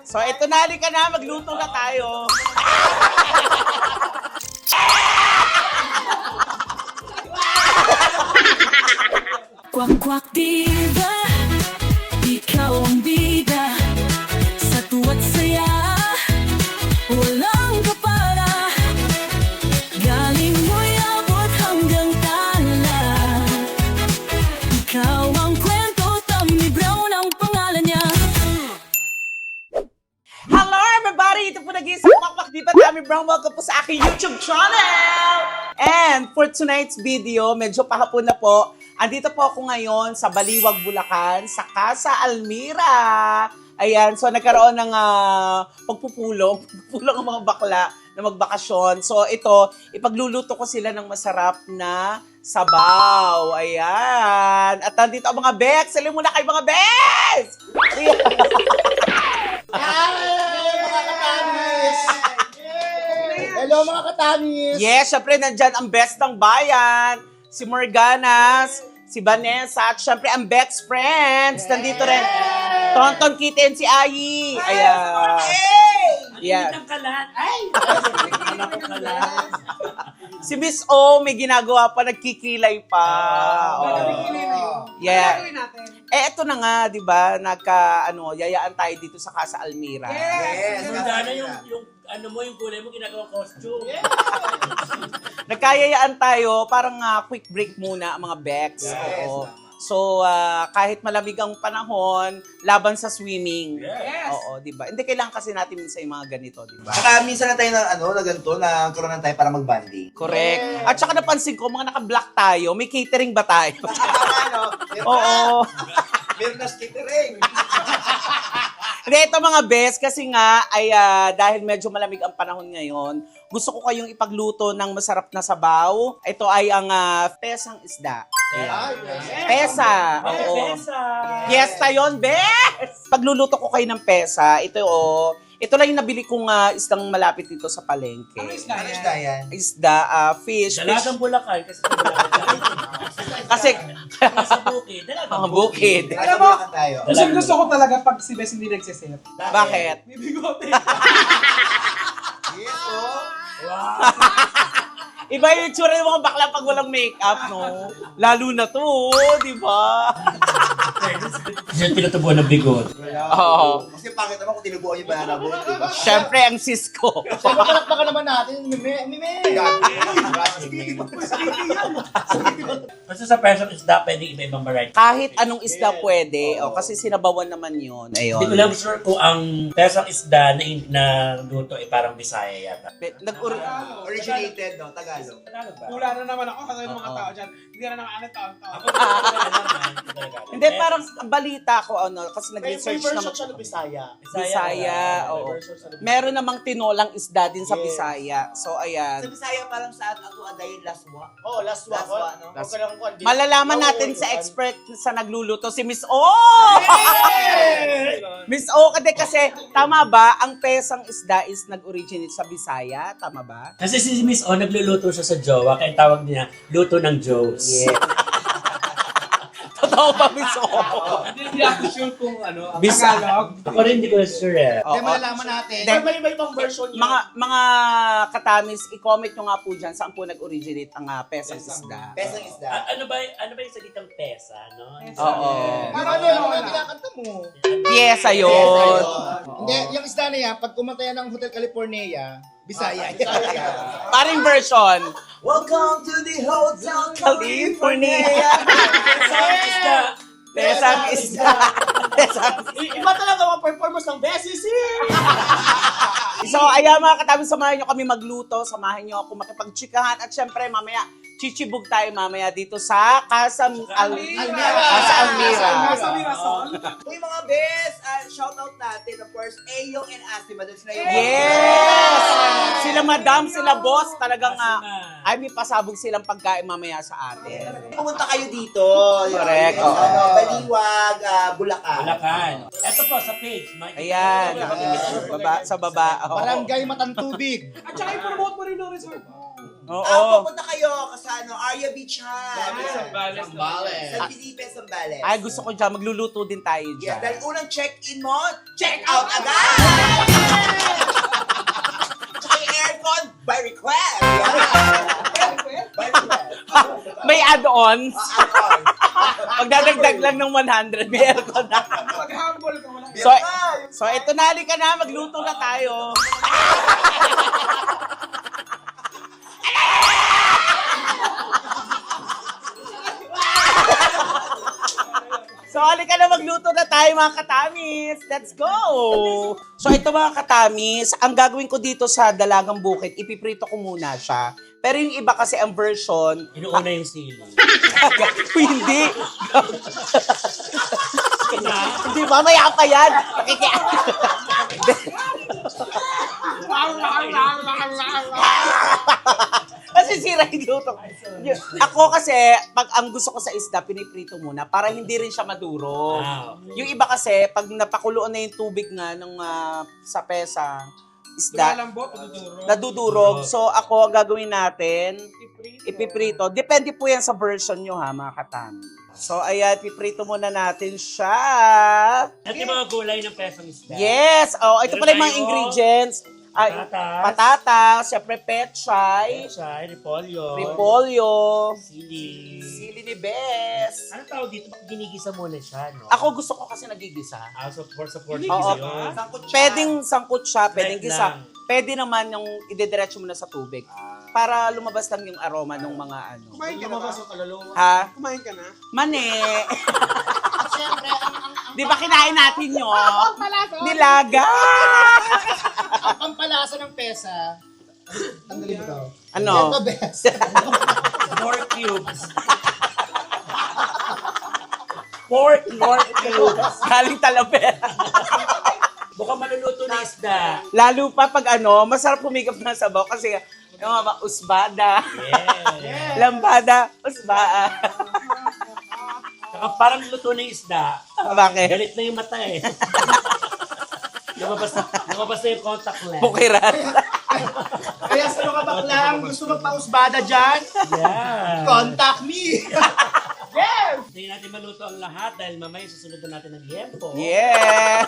So, ito na, halika na. Magluto na tayo. Kwak-kwak diva, ikaw ang bida. Sa tuwa't saya, walang kapara. Galing mo'y abot hanggang tala. Ikaw ang kwento, Tommy Brown ang pangalan niya. Hello everybody! Ito po nag-iisang Kwak-Kwak Diva, Tommy Brown. Welcome po sa aking YouTube channel! And for tonight's video, medyo pahapon na po. Andito po ako ngayon sa Baliwag, Bulacan, sa Casa Almira. Ayan, so nagkaroon ng pagpupulong ang mga bakla na magbakasyon. So ito, ipagluluto ko sila ng masarap na sabaw. Ayan. At nandito ang mga Bex. Salim muna kayo mga Bex! Hello mga katanis! Yes, syempre nandyan ang best ng bayan. Si Morganas, si Vanessa, at syempre ang Bex Friends. Nandito rin. Tonton Kitten, si Ayi. Ayan. Yeah. Si Miss O, may ginagawa pa, nagkikilay pa. Yeah. Eto na nga, di ba, yayaan tayo dito sa Casa Almira. Yes! Sana yung yung kulay mo ginagawang costume. Nagkayayaan tayo, parang quick break muna ang mga Bex. Yes. Oo. So, kahit malamig ang panahon, laban sa swimming. Yes. Oo, di ba? Hindi kailangan kasi natin minsan yung mga ganito, di ba? Saka minsan na tayo na ganito, nagkaroon na tayo para mag-banding. Correct. At saka napansin ko, mga naka-black tayo, may catering ba tayo? Oo. Meron na skittering. Hindi, ito mga best, kasi nga, ay dahil medyo malamig ang panahon ngayon, gusto ko kayong ipagluto ng masarap na sabaw. Ito ay ang pesang isda. Pesa. Oo. Fiesta yun, best! Pagluluto ko kayo ng pesa, ito lang yung nabili kong isdang malapit dito sa palengke. Ano isda yan? Isda, fish. Dalagang Bulacan kasi sa Bulacan. Kasi, Sa bukid. ang bukid. Alam mo, tayo. Gusto ko talaga pag si Bes hindi nagsiset. Bakit? May bigote. Yes, oh. Iba yung itsura ng mga bakla pag walang makeup, no? Lalo na to, di ba? Siya tinutubuan ng bigot. Oo. Kasi pangit naman kung tinubuan yung banana boat, diba? Siyempre, ang Cisco. Siyempre, palakpakan naman natin. Mime! Basta sa pesang isda, pwede iba-ibang variety. Kahit anong isda pwede, kasi sinabawan naman yun. Hindi ko Ayun. lang sure kung ang pesang isda na luto ay parang Bisaya yata. Originated, no? Tagalog. Tagalog ba? Wala na naman ako kasi yung mga tao dyan. Hindi na naman ano taon-taon. Ako hindi ko alam man. Hindi, parang balita ko, kasi nag-research naman. siya ng Bisaya. Bisaya, oo. Meron namang tinolang isda din sa Bisaya. So, ayan. Sa Bisaya parang saan ako aday laswa? Oh, laswa. No? Malalaman natin sa expert sa nagluluto, si Miss O! Miss O, kasi tama ba, ang pesang isda is nag-originate sa Bisaya? Tama ba? Kasi si Miss O, nagluluto siya sa jowa, kaya tawag niya, luto ng Joes. Yeah. Totoo ba, Miss O? Hindi ako sure kung ano, ang Bisa- Tagalog. Ako rin hindi ko sure eh. Oo. Kaya malalaman natin. Then, May ibang version yun. mga katamis, i-comment nyo nga po dyan saan po nag-originate ang pesang isda. Pesang isda. Ano ba yung salitang pesa, no? Oo. Ano yung kinakanta mo? Pyesa yun. Hindi, yung isda na yan, pag kumanta yan ng Hotel California, Bisaya. Paring version. Welcome to the Hotel California. Pesang isda. Pesang isda. Pesang Iba talaga mga performance ng Bessie. So, ayan mga katabi, samahan nyo kami magluto, samahan nyo ako makipagtsikahan, at syempre mamaya, chichibog tayo mamaya dito sa Casa Almira. Nasa Mirason. Uy mga bes, shoutout natin of course, Ayo and Astima. Yes! Sila madam, sila boss, talagang Asima. ay may pasabog silang pagkain mamaya sa atin. Pumunta kayo dito. Correct. Yes, Oo. Baliwag, Bulacan. Bulacan. Ito po sa page. Ayan, sa baba. Oh. Barangay Matantubig. At saka i-promote mo rin ang resort. Oo. Pupunta kayo sa Arya Beach Zambales. San Felipe, Zambales. Ay, gusto ko dyan. Magluluto din tayo Yeah, dyan. dahil unang check-in mo, check-out agad! Tsaka yung aircon, by request! By request. May add-ons. Aircon. Magdadagdag lang ng 100. May aircon na. Pag-humble ka, walang So ito na, halika na. Magluto na tayo. So, halika na, magluto na tayo mga katamis. Let's go! So, ito mga katamis, ang gagawin ko dito sa Dalagang Bukid, ipiprito ko muna siya. Pero yung iba kasi ang version, Inuuna yung sili. hindi. Hindi, mamaya pa yan. Kasi sira yung luto. Ako kasi, pag ang gusto ko sa isda, piniprito muna para hindi rin siya maduro. Okay. Yung iba kasi, pag napakuluan na yung tubig nga ng sa pesa, isda, Lalambot, tuturo. nadudurog. So ako, ang gagawin natin, ipiprito. Depende po yan sa version nyo ha, mga katami. So ayan, piprito muna natin siya. At yung mga gulay ng pesang isda. Yes! Oh, ito Meron pala yung mga tayo. ingredients. Ay, Patatas. patatas, syempre pechay, Siya, repolyo. repolyo, Sili. sili ni Bes. Ano tawag dito? Bakit ginigisa muna siya, no? Ako gusto ko kasi nagigisa. So for support Ginigisa Oo. yun. Pwedeng sangkot siya, pwedeng Right gisa. lang. Pwede naman yung idediretso mo na sa tubig. Para lumabas lang yung aroma ng mga ano. Kumain ka na ba? Ha? Kumain ka na? Mani! Siyempre, Di ba kinain natin yun? Nilaga! ang pampalasa ng pesa, tanggalin mo daw. Ano? Yan the best. 4 cubes. 4 cubes. Galing Talavera. Mukhang maluluto na isda. Lalo pa pag ano, masarap humigap ng sabaw kasi yung mga usbada, Yeah. lambada, usbaa. Saka parang luto na yung isda. Bakit? Galit na yung mata eh. lumabas na yung contact lens. Bukiran. Kaya sa mga baklang gusto magpausbada dyan, Yeah. contact me. Hindi natin maluto ang lahat dahil mamaya susunod na natin ang liempo. Yeah!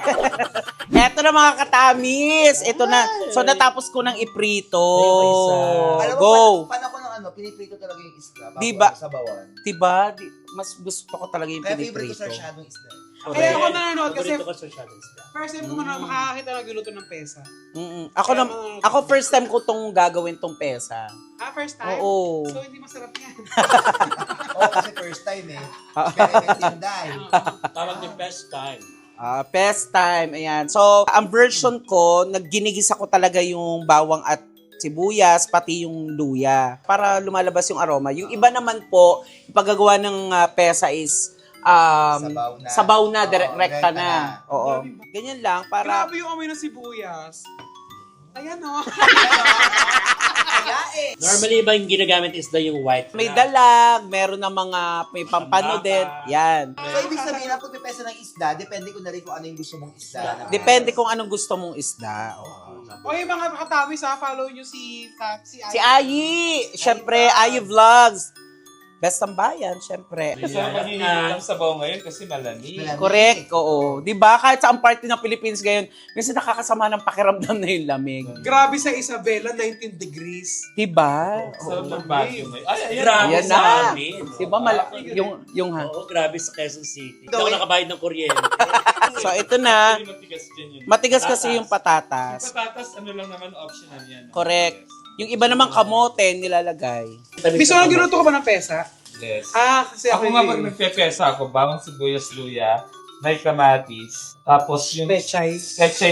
Eto na mga katamis. Ito na. So natapos ko ng iprito. Alam mo, Go! paano ko ng piniprito talaga yung isda. Bago Diba? sa bawan. Diba? Mas gusto ko talaga yung Kaya favorite ko piniprito. sa masyadong isda. Kaya ako nanonood kasi Paborito ko sa shadow isda. first time ko makakakita nagluluto ng pesa. Ako first time ko tong gagawin tong pesa. First time? Oo. So hindi masarap yan. Oo, kasi first time eh. Kaya tinday. Tawag din best time. Best time. Ayan. So, ang version ko, nagginigisa ko talaga yung bawang at sibuyas, pati yung luya, para lumalabas yung aroma. Yung iba naman po, yung paggagawa ng pesa is sabaw na, direkta na. Oo. Ganyan lang, para... Grabe yung amoy ng sibuyas. Ayan o. Kaya eh. Normally ba yung ginagamit isda yung white? May dalag, meron na mga, may pampano din. Yan. So, ibig sabihin, ang pagpipesa ng isda, depende ko na rin kung ano yung gusto mong isda. Depende kung anong gusto mong isda. Oo. Okay mga kakatawis follow nyo si Si Ayi! Siyempre, Ayi Vlogs. Best ang bayan, siyempre. So, mahihilig ang sabaw ngayon kasi malamig. Correct, oo. Di ba? Kahit sa ang party ng Philippines ngayon, kasi nakakasama ng pakiramdam na yung lamig. Grabe sa Isabela, 19 degrees. Di ba? So, ng Baguio ngayon. Ay, ayan. Grabe Ayan sa na. amin. Di ba? yung ha. Oo, grabe sa Quezon City. Hindi ako nakabayad ng kuryente. So, ito na. Actually, matigas dyan yun. Matigas kasi yung Yung patatas. patatas, ano lang naman, optional yan. Correct. Yung iba naman kamote, nilalagay. Miso, nagluluto ka ba ng pesa? Yes. Kasi Ako nga pag nagpepesa ako, bawang sibuyas, luya, may kamatis, tapos yung pechay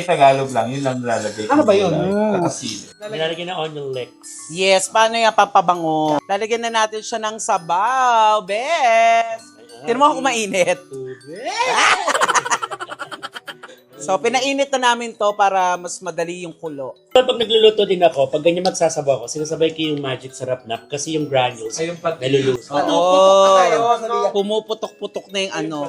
Tagalog lang, yun lang nilalagay. Ano ba yun? Kakasili. Nilalagyan ng onion leeks. Yes, paano yung pampabango? Lalagyan na natin siya ng sabaw. Best! Tinan mo ako mainit. So, pinainit na namin to para mas madali yung kulo. Pag nagluluto din ako, pag ganyan magsasabaw ako, sinasabay ko yung magic sarap na kasi yung granules Ay, yung pati. naluluto. Oo. Pumuputok-putok na yung ano.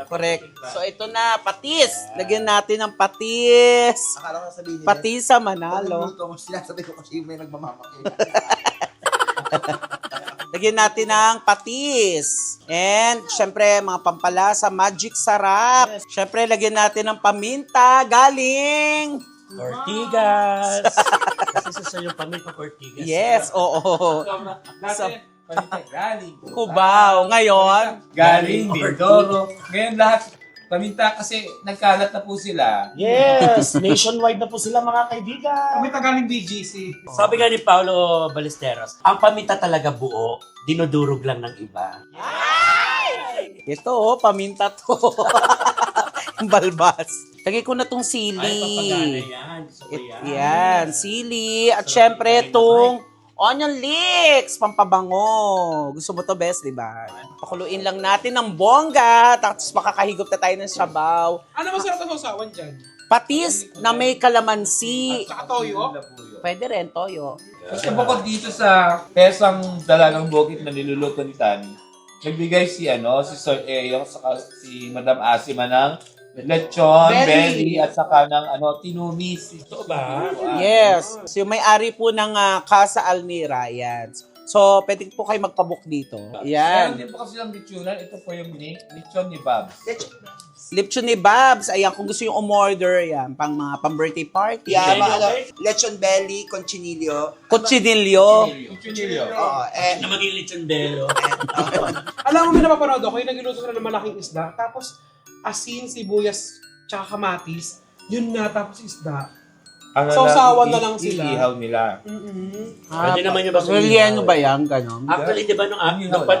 Correct. So, ito na, patis. Lagyan natin ng patis. Akala ko sabihin nila. Patis sa Manalo. Pag nagluto mo, sinasabi ko kasi may nagmamamaki. Lagyan natin ng patis. And, syempre, mga pampalasa, magic sarap. Syempre, lagyan natin ng paminta galing. Ortigas. Kasi sa yung paminta Ortigas. Yes, oo. Dati, paminta galing. Cubao. Ngayon, Galing, Mindoro. Ngayon lahat, paminta kasi nagkalat na po sila. Yes! Nationwide na po sila mga kaibigan. Kami tagaling BGC. Sabi nga ni Paolo Ballesteros, ang paminta talaga buo, dinudurog lang ng iba. ito, paminta to. Ang balbas. Lagay ko na tong sili. Ay, papagana yan. Gusto ko yan. Yan, sili. At syempre, itong onion leeks, pampabango. Gusto mo to, best, di ba? Pakuluin lang natin ng bongga, tapos makakahigop na tayo ng sabaw. Ano masarap na sausawan dyan? Patis na may kalamansi. Tsaka toyo? Pwede rin, toyo. Kasi bukod dito sa pesang dalagang bukit na niluluto ni Tani, nagbigay si Sir Eyong, saka si Madam Asima ng lechon, belly, at saka ng tinumis. Ito ba? Yes. So, yung may-ari po ng Casa Almira, yan. So, pwede po kayo magpabook dito. Meron Yan. din po kasi ng lechonan. Ito po yung lechon ni Babs. Lipson ni Babs. Ayan, kung gusto yung umorder, yan. Pang-birthday party. Yeah, lechon belly, conchinillo. Cochinillo. Cuchillo. Oo, Na maging lechondero. Alam mo, may napapanood ako, yung nagiluto sila ng malaking isda, tapos asin, sibuyas, tsaka kamatis, yun na, tapos isda. Sausawan na lang sila. Iihaw nila. Pwede naman yung basta Relleno ba yan? Ganon? Actually, di ba nung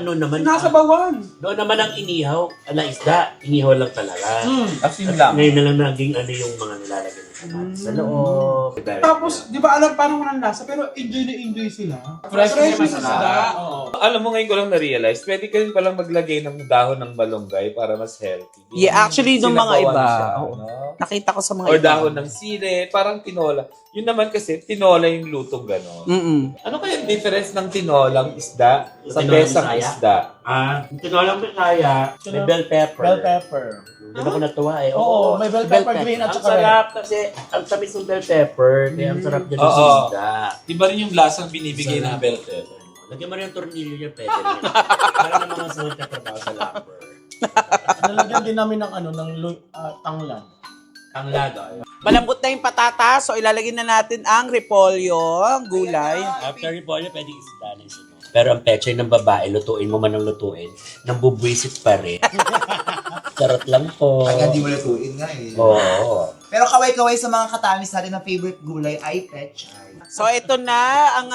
noon naman, Sinasabawan. doon naman ang inihaw, na isda, inihaw lang talaga. Asin lang. Ngayon na lang naging yung mga nilalagay ng kamatis sa loob. Tapos, di ba alam paano walang lasa, pero enjoy na enjoy sila. Fresh yung yung isda. isda. Alam mo, ngayon ko lang na-realize, pwede ka rin palang maglagay ng dahon ng malunggay para mas healthy. Yeah, actually, nung mga Sinabawan iba, siya, oo. no? Nakita ko sa mga Or iba. dahon ng sile, parang tinola. Yun naman kasi, tinola yung lutong gano'n. Mm-mm. Ano kaya yung difference ng tinolang isda sa Tinolang pesang Bisaya? isda? Yung tinolang Bisaya, may bell pepper. bell pepper. Di ba ko natuwa eh? Oo, may bell pepper green at Ang saka red. sarap kasi, ang tamis ng bell pepper, kaya ang sarap din ng Oo. isda. Di ba rin yung lasang binibigay ng bell pepper? Lagyan mo rin yung tornilyo niya, pwede rin. Para ng mga sunod na trabaho sa lapper. Nalagyan din namin ng tanglan. Ang laga. Malambot na yung patatas, so ilalagay na natin ang repolyo, ang gulay. After repolyo, pwede isda na yung sunod. Pero ang pechay ng babae, lutuin mo man ang lutuin, nang bubwisit pa rin. Charot lang po. Agad di mo lutuin nga eh. Oo. Pero kaway-kaway sa mga katamis natin na favorite gulay ay pechay. So ito na ang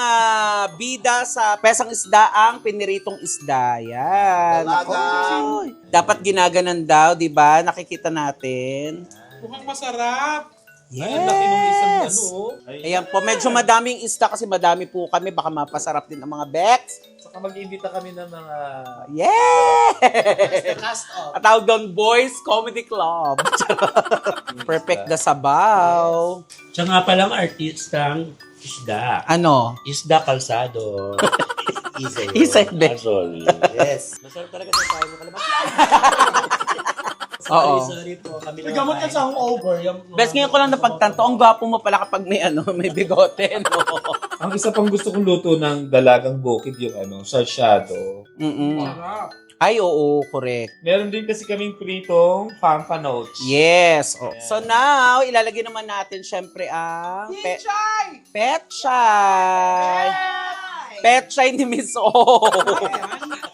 bida sa pesang isda, ang piniritong isda. Yan. Dalaga. Oy. Dapat ginaganan daw, di ba? Nakikita natin. Mukhang masarap. Ay, ang laki ng isang Yes. Ay, Ayan po, medyo madaming isda kasi madami po kami. Baka mapasarap din ang mga Bex. saka mag-imbita kami ng mga... Yeah! Cast off. At tawag doon, Boys Comedy Club. Perfect na sabaw. Siya nga palang artistang isda. Ano? Isda kalsado. Isa yun. Isa din. Sorry. Yes. Masarap talaga sa tayo mo kalabas. Oo. Sorry po. Kami May gamot ka sa hangover. Best ngayon ko lang napagtanto, ang gwapo mo pala kapag may bigote, no? Ang isa pang gusto kong luto ng dalagang bukid yung sarsyado. Mm-mm. Sarap. Ay, oo, correct. Meron din kasi kaming pritong pampanotes. Yes. Oh. So now, ilalagay naman natin syempre ang petchay. Petchay ni Miss O.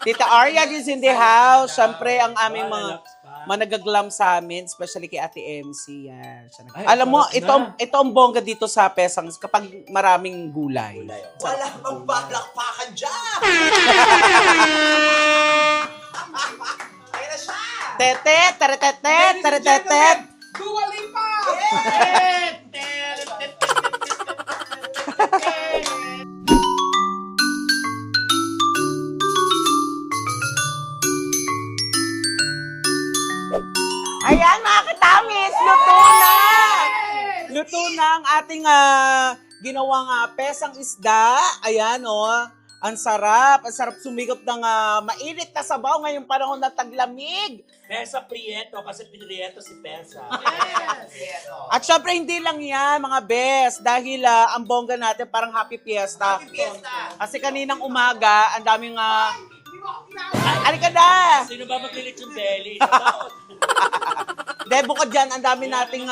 Tita Arya is in the house. Syempre, ang aming mga managaglam sa amin, especially kay Ate MC. Yan. Siya nag- Ay, Alam mo, sarap na. ito ang bongga dito sa Pesang kapag maraming gulay. Wala bang palakpakan dyan! Ayun na siya! Tetet, teretetet, teretetet. Dua Lipa! Ayan mga katamis, luto na! Luto na ang ating ginawang pesang isda. Ayan o. Ang sarap sumigop ng mainit na sabaw ngayong panahon na taglamig. Pesa Prieto, kasi Prieto si Pesa. At syempre, hindi lang yan, mga best, dahil ang bongga natin parang happy fiesta. Kasi kaninang umaga, ang daming... Alika na! Sino ba maglilit yung belly? Hindi, bukod dyan, ang dami nating...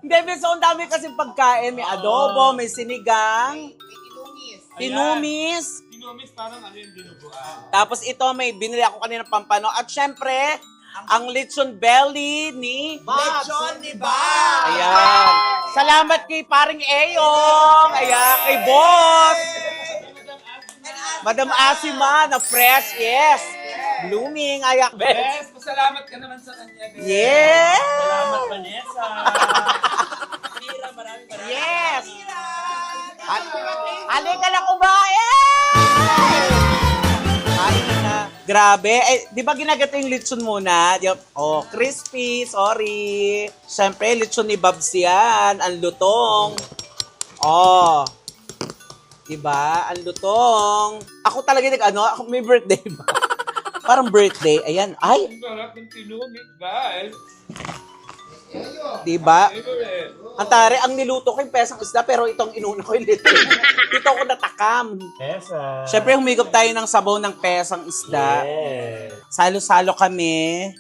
Hindi, so ang dami kasi pagkain. May adobo, may sinigang, tinumis. Tinumis parang ano yung dinuguan. Tapos ito, may binili ako kanina pampano. At syempre, ang lechon belly ni... Lechon ni Bob! Ayan. Salamat kay paring Eyong. Ayan, kay boss. Madam Asima na fresh, yes. Blooming, ayak, best. Yes, pasalamat ka naman sa kanya. Bes. Yes. Salamat, Vanessa. Mira, maraming. Yes. Halika na kumain! Kain na. Grabe. Eh, di ba ginagato yung lechon muna? Oh, crispy. Sorry. Siyempre, lechon ni Babs yan. Ang lutong. Oh. Diba? Ang lutong. Ako talaga ako may birthday ba? Parang birthday. Ayan. Ay, Ang sarap ng tinumis, guys. diba? Favorite. Ang tare, ang niluto ko yung pesang isda, pero itong inuna ko yung lechon. Dito ako natakam. Pesa. Siyempre, humigop tayo ng sabaw ng pesang isda. Yes. Salo-salo kami.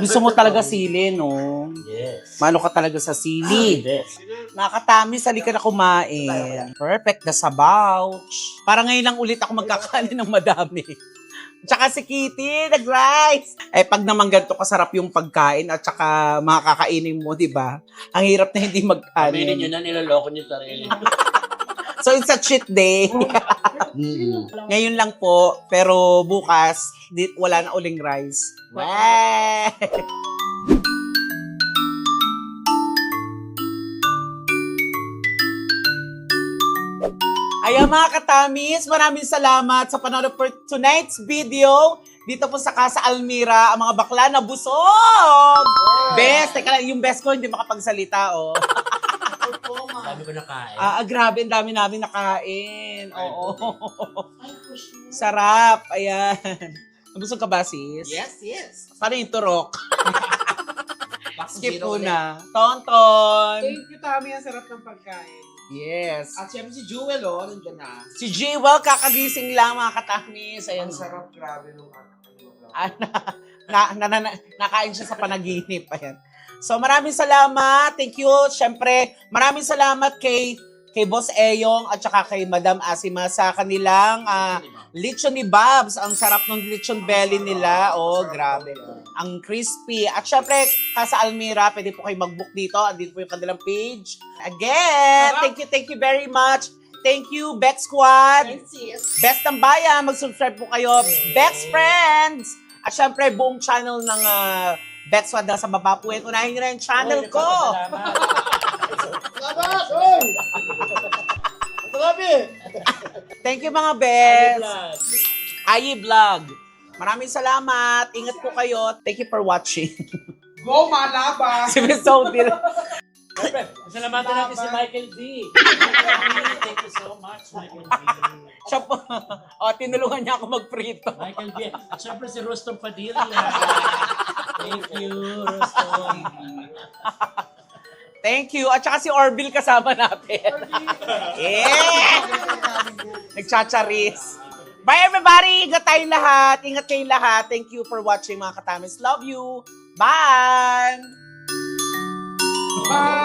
Gusto mo talaga sili, no? Yes. Mano ka talaga sa sili. Yes. Nakakatamis, halika na kumain. Perfect na sabaw. Parang ngayon lang ulit ako magkakanin ng madami. Tsaka si Kitty, nag-rice. Eh, pag naman ganito kasarap yung pagkain at tsaka makakainin mo, di ba? Ang hirap na hindi Aminin nyo magkanin. na, niloloko nyo sarili. So, it's a cheat day. Ngayon lang po, pero bukas, wala na uling rice. Weh! Ayan mga katamis, maraming salamat sa panonood for tonight's video. Dito po sa Casa Almira, ang mga bakla na busog! Best! Teka lang, yung best ko hindi makapagsalita, oh. Dami ko nakain. Grabe, ang dami namin nakain. Oo. Sarap. Ayan. Nabusog ka ba, sis? Yes. Paano yung turok? Skip muna. Tonton! Thank you, Tami. Ang sarap ng pagkain. Yes. At syempre si Jewel, nandiyan na. Si Jewel, kakagising lang mga katamis. Ayan. Ang sarap, grabe nung Nakain siya sa panaginip. Ayan. So maraming salamat. Thank you. Siyempre, maraming salamat kay Boss Eyong at saka kay Madam Asima sa kanilang lechon ni Babs. Ang sarap ng lechon belly nila. Oh, grabe. Ang crispy. At syempre, Casa Almira, pwede po kayo mag-book dito. Andito po yung kanilang page. Again, thank you very much. Thank you, Bex Squad. Best ng bayan. Mag-subscribe po kayo. Bex Friends. At syempre, buong channel ng Bex Squad na sa baba po. Unahin nyo na yung channel ko. Salamat! Oy! Grabe! Thank you mga Bex. Ayi Vlog. Maraming salamat. Ingat po kayo. Thank you for watching. Go, Malaba! Si Miss Saudi. Salamatan natin si Michael D. Thank you so much, Michael D. Siya po. Tinulungan niya ako magprito. Michael D. At syempre si Rostom Padilla. Thank you, Rostom. Thank you. At saka si Orville kasama natin. Yeah! Nagchacharis. Bye everybody! Ingat tayong lahat. Ingat kayong lahat. Thank you for watching mga katamis. Love you. Bye! Bye!